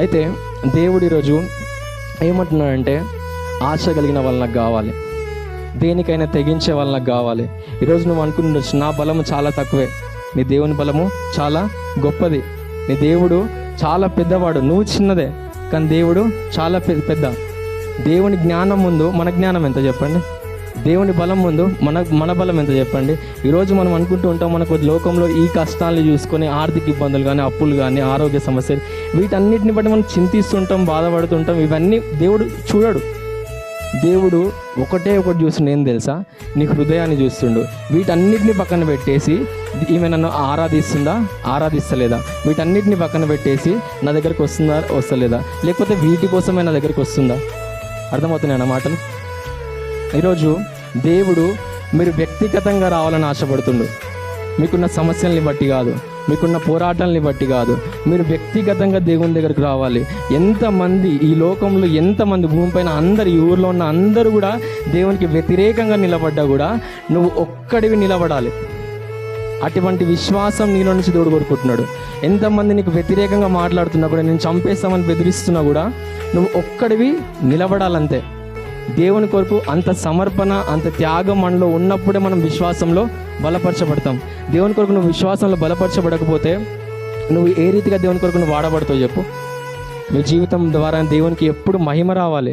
అయితే దేవుడు ఈరోజు ఏమంటున్నాడంటే, ఆశ కలిగిన వాళ్ళు నాకు కావాలి, దేనికైనా తెగించే వాళ్ళు నాకు కావాలి. ఈరోజు నువ్వు అనుకుంటుండొచ్చు, నా బలము చాలా తక్కువే. నీ దేవుని బలము చాలా గొప్పది. నీ దేవుడు చాలా పెద్దవాడు, నువ్వు చిన్నదే, కానీ దేవుడు చాలా పెద్ద. దేవుని జ్ఞానం ముందు మన జ్ఞానం ఎంత చెప్పండి? దేవుని బలం ముందు మన బలం ఎంత చెప్పండి? ఈరోజు మనం అనుకుంటూ ఉంటాం, మనకు లోకంలో ఈ కష్టాలను చూసుకొని ఆర్థిక ఇబ్బందులు కానీ, అప్పులు కానీ, ఆరోగ్య సమస్యలు, వీటన్నిటిని బట్టి మనం చింతిస్తుంటాం, బాధపడుతుంటాం. ఇవన్నీ దేవుడు చూడడు. దేవుడు ఒకటి చూస్తుండు, ఏం తెలుసా? నీ హృదయాన్ని చూస్తుండు. వీటన్నిటిని పక్కన పెట్టేసి, ఈమె నన్ను ఆరాధిస్తలేదా, వీటన్నిటిని పక్కన పెట్టేసి నా దగ్గరికి వస్తలేదా, లేకపోతే వీటి కోసమే నా దగ్గరికి వస్తుందా? అర్థమవుతున్నాయి నా మాటలు? ఈరోజు దేవుడు మీరు వ్యక్తిగతంగా రావాలని ఆశపడుతుండు. మీకున్న సమస్యల్ని బట్టి కాదు, మీకున్న పోరాటాలని బట్టి కాదు, మీరు వ్యక్తిగతంగా దేవుని దగ్గరికి రావాలి. ఎంతమంది ఈ లోకంలో, ఎంతమంది భూమిపైన అందరు, ఈ ఊర్లో ఉన్న అందరూ కూడా దేవునికి వ్యతిరేకంగా నిలబడ్డా కూడా నువ్వు ఒక్కడివి నిలబడాలి. అటువంటి విశ్వాసం నీలో నుంచి దేవుడు కోరుకుంటున్నాడు. ఎంతమంది నీకు వ్యతిరేకంగా మాట్లాడుతున్నా కూడా, నేను చంపేస్తామని బెదిరిస్తున్నా కూడా నువ్వు ఒక్కడివి నిలబడాలంతే. దేవుని కొరకు అంత సమర్పణ, అంత త్యాగం మనలో ఉన్నప్పుడే మనం విశ్వాసంలో బలపరచబడతాం. దేవుని కొరకు నువ్వు విశ్వాసంలో బలపరచబడకపోతే నువ్వు ఏ రీతిగా దేవుని కొరకు నువ్వు వాడబడతావు చెప్పు? మీ జీవితం ద్వారా దేవునికి ఎప్పుడు మహిమ రావాలి.